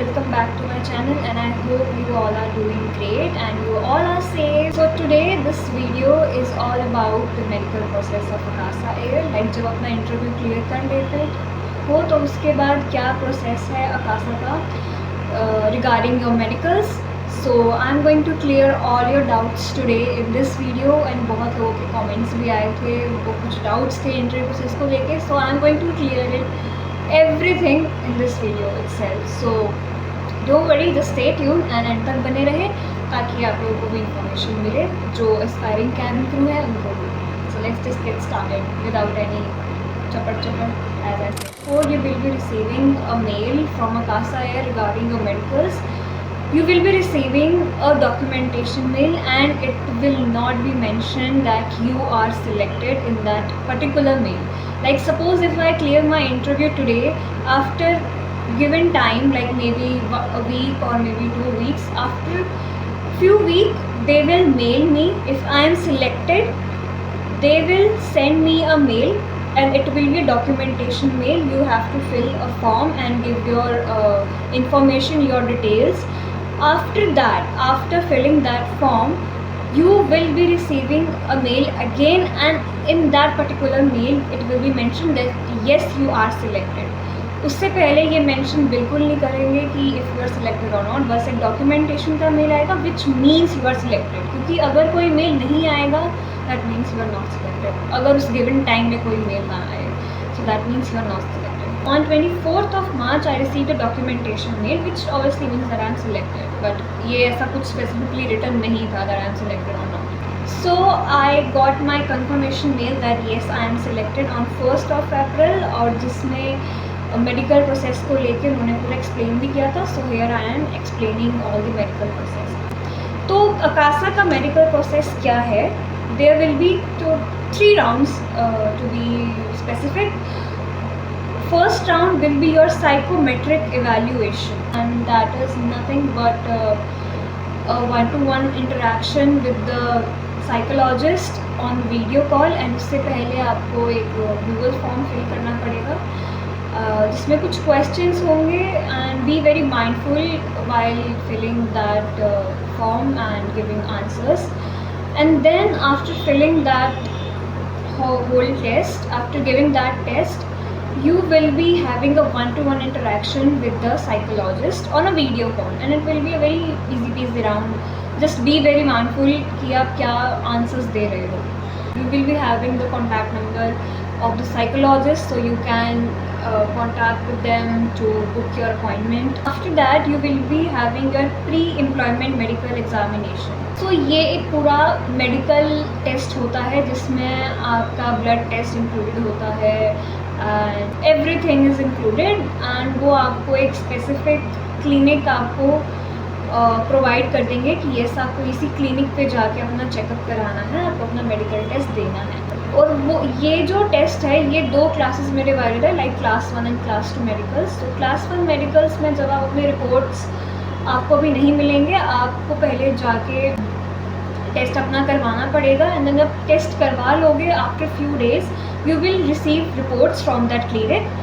welcome back to my channel, and I hope you all are doing great and you all are safe. So today this video is all about the medical process of Akasa Air. Like जब अपना interview clear कर लेते हो तो उसके बाद क्या process है Akasa का regarding your medicals. So I'm going to clear all your doubts today in this video, and बहुत लोगों के comments भी आए थे, वो कुछ doubts थे इंटरव्यू प्रोसेस को लेके. So I'm going to clear it everything in this video itself. So don't worry, just stay tuned and end तक बने रहे ताकि आप लोगों को भी इंफॉर्मेशन मिले जो एस्पायरिंग कैबिन क्रू है उनको भी. So let's just get started without any chapar. As I said before, you will be receiving a mail from Akasa Air regarding your medicals. You will be receiving a documentation mail, and it will not be mentioned that you are selected in that particular mail. Like suppose if I clear my interview today, after given time, like maybe a week or maybe 2 weeks, after few weeks they will mail me. If I am selected, they will send me a mail, and it will be a documentation mail. You have to fill a form and give your information, your details. After that, after filling that form, you will be receiving a mail again, and in that particular mail it will be mentioned that yes, you are selected. उससे पहले ये mention बिल्कुल नहीं करेंगे कि if you are selected और not. बस एक डॉक्यूमेंटेशन का मेल आएगा which means you are selected, क्योंकि अगर कोई मेल नहीं आएगा that means you are not selected. अगर उस गिवन टाइम में कोई मेल ना आए, so that means you are not selected. On 24th of March, I received a documentation mail, which obviously means that I am selected. But ये ऐसा कुछ specifically written नहीं था that I am selected or not. So I got my confirmation mail that yes, I am selected on 1st of April, और जिसमें medical process को लेके उन्होंने पूरा एक्सप्लेन भी किया था. So here I am explaining all the medical process. तो अकासा का मेडिकल प्रोसेस क्या है? There will be 3 rounds to be specific. First round will be your psychometric evaluation, and that is nothing but a one-to-one interaction with the psychologist on video call. And उससे पहले आपको एक Google form fill करना पड़ेगा जिसमें कुछ questions होंगे, and be very mindful while filling that form and giving answers. And then after filling that whole test, after giving that test, you will be having a one-to-one interaction with the psychologist on a video call, and it will be a very easy peasy round. Just be very mindful कि आप क्या answers दे रहे हो. You will be having the contact number of the psychologist, so you can contact with them to book your appointment. After that, you will be having your pre-employment medical examination. So ये एक पूरा medical test होता है जिसमें आपका blood test included होता है, and everything is included, and वो आपको एक specific clinic आपको प्रोवाइड कर देंगे कि येस आपको इसी क्लिनिक पे जाके अपना चेकअप कराना है, आपको अपना मेडिकल टेस्ट देना है. और वो ये जो टेस्ट है ये 2 क्लासेस में डिवाइडेड है, like class 1 and class 2 medicals. तो क्लास 1 मेडिकल्स में जब आप अपने रिपोर्ट्स आपको अभी नहीं मिलेंगे, आपको पहले जाके टेस्ट अपना करवाना पड़ेगा, एंड देन जब टेस्ट करवा लोगे after few days you will receive reports from that clinic.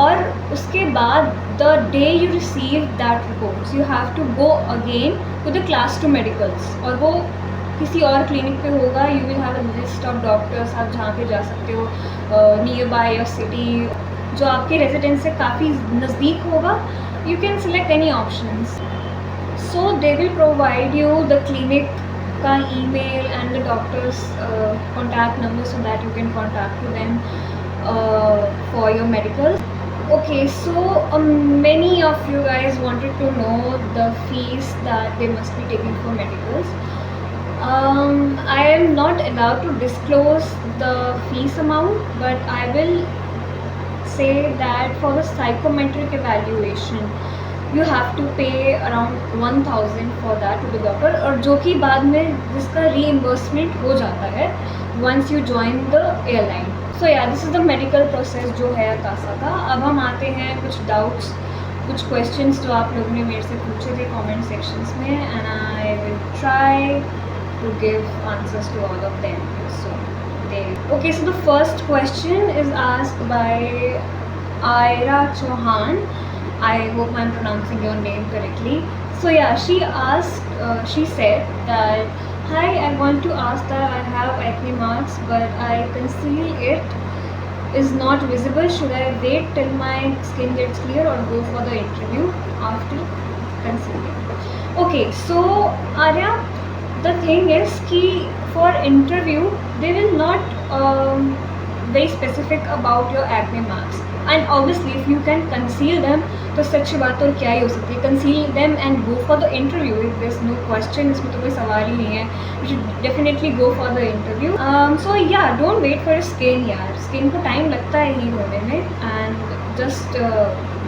और उसके बाद the day you receive that reports you have to go again to the class 2 medicals, और वो किसी और क्लिनिक पे होगा. You will have a list of doctors, आप जहाँ पे जा सकते हो नियर बाय योर सिटी, जो आपके रेजिडेंस से काफ़ी नज़दीक होगा. You can select any options. So they will provide you the clinic का email and the doctors contact number, so that you can contact to them for your medicals. Okay, so many of you guys wanted to know the fees that they must be taking for medicals. I am not allowed to disclose the fees amount, but I will say that for the psychometric evaluation you have to pay around 1000 for that to the doctor, और जो कि बाद में जिसका reimbursement हो जाता है once you join the airline. So yeah, this is the medical process जो है अकासा का. अब हम आते हैं कुछ डाउट्स, कुछ क्वेश्चंस जो आप लोगों ने मेरे से पूछे थे कमेंट सेक्शंस में, and I will try to give answers to all of them. So okay, so the first question is asked by Aira Chauhan, I hope I'm pronouncing your name correctly. So yeah, she asked, she said that, hi, I want to ask that I have acne marks, but I conceal it is not visible. Should I wait till my skin gets clear or go for the interview after concealing? Okay, so Arya, the thing is कि for interview they will not very specific about your acne marks, and obviously if you can conceal them तो सच्ची बात और क्या ही हो सकती है. Conceal them and go for the interview. There's no question, इसमें तो कोई सवाल ही नहीं है. You should definitely go for the interview. So yeah, don't wait for skin यार. Skin को time लगता है heal होने में, and just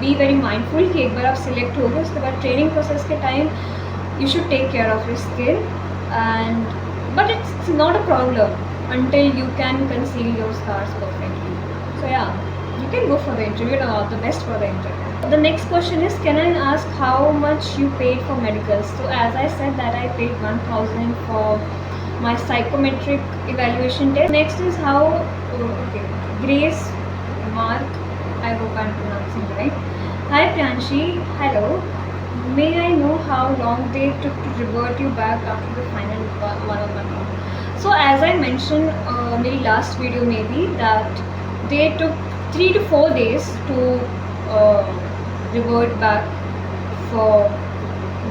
be very mindful कि एक बार आप select हो गए उसके बाद training process के time you should take care of your skin, and but it's not a problem until you can conceal your scars perfectly. So yeah, you can go for the interview and all the best for the interview. The next question is, can I ask how much you paid for medicals? So as I said that I paid 1,000 for my psychometric evaluation test. Next is how, okay, Grace Mark, I hope I'm pronouncing right. Hi Priyanshi, hello. May I know how long they took to revert you back after the final one-on-one round? So as I mentioned मेरी last video में भी that they took 3 to 4 days to revert back for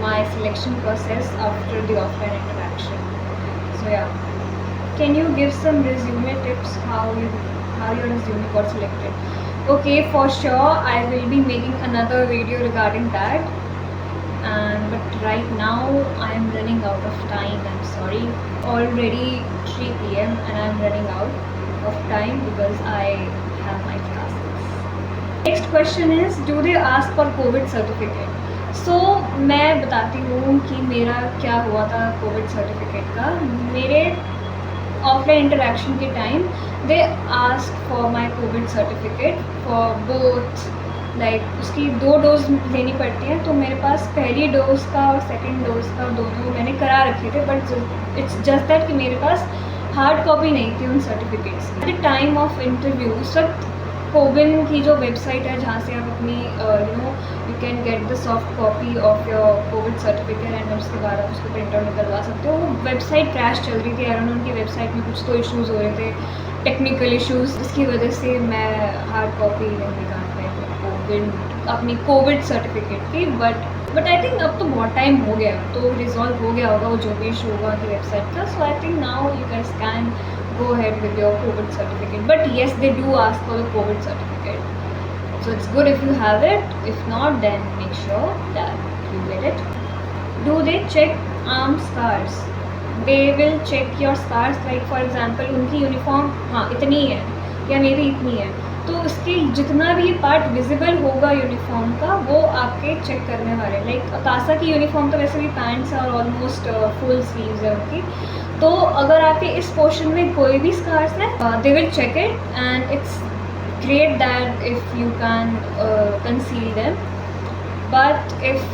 my selection process after the offline interaction. So yeah, can you give some resume tips how your resume got selected? Okay, for sure I will be making another video regarding that. But right now I am running out of time. I'm sorry. Already 3 p.m. and I'm running out of time because I have my classes. Next question is, do they ask for COVID certificate? So मैं बताती हूँ कि मेरा क्या हुआ था COVID certificate का. मेरे offline interaction के time they asked for my COVID certificate for both. उसकी 2 डोज लेनी पड़ती हैं, तो मेरे पास पहली डोज का और सेकंड डोज का दोनों मैंने करा रखे थे, बट इट्स जस्ट दैट कि मेरे पास हार्ड कॉपी नहीं थी उन सर्टिफिकेट्स की. At the time of interview उस वक्त कोविन की जो वेबसाइट है जहाँ से आप अपनी you can get the soft copy of your Covid certificate and उसके बाद आप उसको प्रिंट आउट निकलवा सकते हो. वो वेबसाइट क्रैश चल रही थी यार, उनकी वेबसाइट में कुछ तो इश्यूज़ हो रहे थे, टेक्निकल इश्यूज़, जिसकी वजह से मैं हार्ड कॉपी नहीं निकाल पाई अपनी कोविड सर्टिफिकेट की. बट आई थिंक अब तो बहुत टाइम हो गया, तो रिजॉल्व हो गया होगा वो जो भी इशू होगा की वेबसाइट का. So I think now you guys can go ahead with your COVID certificate. But yes, they do ask for the COVID certificate. So it's good if you have it. If not, then make sure that you get it. Do they check arm scars? They will check your scars. Like for example, उनकी uniform हाँ इतनी है या मेरी इतनी है, तो उसके जितना भी पार्ट विजिबल होगा यूनिफॉर्म का वो आपके चेक करने वाले. लाइक अकासा की यूनिफॉर्म तो वैसे भी पैंट्स और ऑलमोस्ट फुल स्लीव्स है उनकी, तो अगर आपके इस पोर्शन में कोई भी स्कार्स है they will check it and it's great that if you can conceal them. But if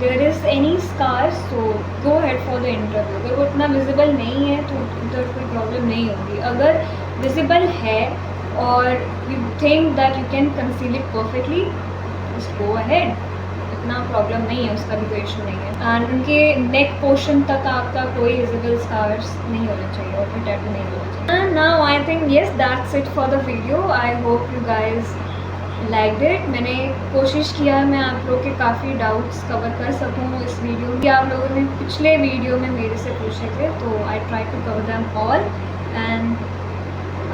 there is any scars तो go ahead for the interview. अगर वो इतना विजिबल नहीं है तो उधर कोई प्रॉब्लम नहीं होगी. अगर विजिबल है और you think that you can conceal it perfectly, just go ahead. इतना प्रॉब्लम नहीं है, उसका भी कोई इशू नहीं है. एंड उनके नेक पोर्शन तक आपका कोई विजिबल स्कार्स नहीं होना चाहिए और कोई टैटू नहीं होना चाहिए. And now I think yes that's it for the video. I hope you guys liked it. मैंने कोशिश किया है मैं आप लोग के काफ़ी डाउट्स कवर कर सकूँ इस वीडियो में. आप लोगों ने पिछले वीडियो में मेरे से पूछे थे, तो I try to cover them all. And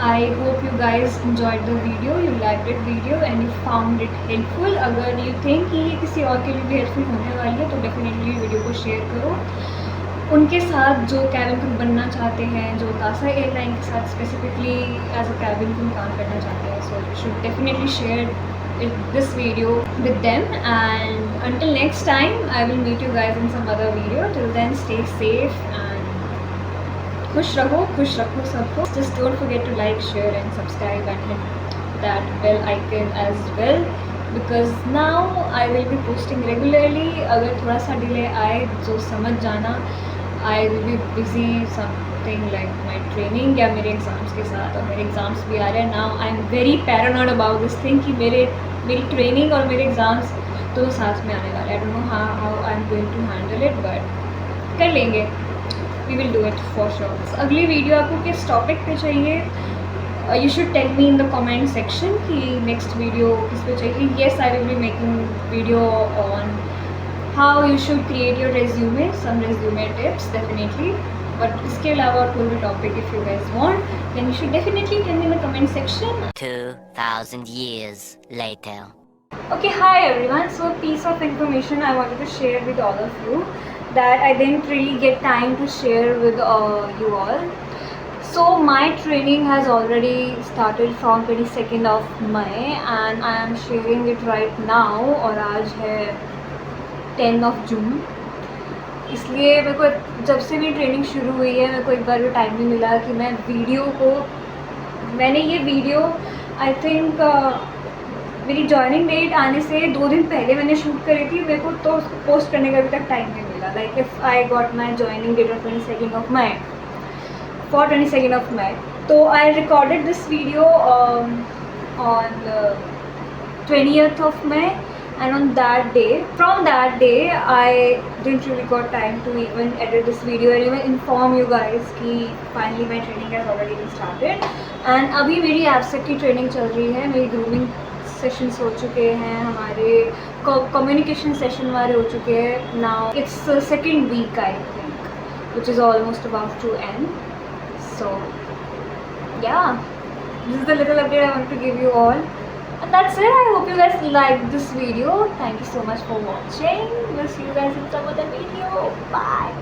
I hope you guys enjoyed the video, you liked it video and you found it helpful. अगर you think कि ये किसी और के लिए भी हेल्पफुल होने वाली है तो डेफिनेटली वीडियो को शेयर करो उनके साथ जो कैबिन क्रू बनना चाहते हैं, जो कासा एयरलाइन के साथ specifically as a cabin crew काम करना चाहते हैं. So you should definitely share this video with them. And until next time I will meet you guys in some other video. Till then, stay safe and खुश रखो सबको. Just don't forget to like, share and subscribe and hit that bell icon as well, because now I will be posting regularly. अगर थोड़ा सा delay आए तो समझ जाना, I will be busy something like my training या मेरे exams के साथ, और मेरे एग्ज़ाम्स भी आ रहे हैं. Now I am very paranoid about this thing कि मेरी ट्रेनिंग और मेरे एग्ज़ाम्स दोनों साथ में आने वाले. I don't know how I am going to handle it, but कर लेंगे. We will do it for sure. अगली वीडियो आपको किस टॉपिक पे चाहिए? You should tell me in the comment section कि next video किस पे चाहिए. Yes, I will be making video on how you should create your resume, some resume tips definitely. But इसके अलावा कोई भी topic if you guys want, then you should definitely tell me in the comment section. 2000 years later. Okay, hi everyone. So a piece of information I wanted to share with all of you that I didn't really get time to share with you all. So my training has already started from 22nd of May and I am sharing it right now. और आज है 10 of June. इसलिए मेरे को जब से भी training शुरू हुई है मेरे को एक बार भी टाइम नहीं मिला कि मैं मैंने ये वीडियो आई थिंक मेरी जॉइनिंग डेट आने से 2 दिन पहले मैंने शूट करी थी. मेरे को तो उसको पोस्ट करने का अभी तक टाइम नहीं मिला. Like if I got my joining date of 22nd of May. For 22nd of May. So I recorded this video on 20th of May, and on that day, from that day, I didn't really got time to even edit this video and even inform you guys कि finally my training has already been started. And अभी मेरी एब्सेट की training चल रही है. मेरी grooming sessions हो चुके हैं, हमारे कम्युनिकेशन सेशन हमारे हो चुके हैं. Now it's second week I think, which is almost about to end. So yeah, this is the little update I want to give you all, and that's it. I hope you guys liked this video. Thank you so much for watching. We'll see you guys in some other video. Bye.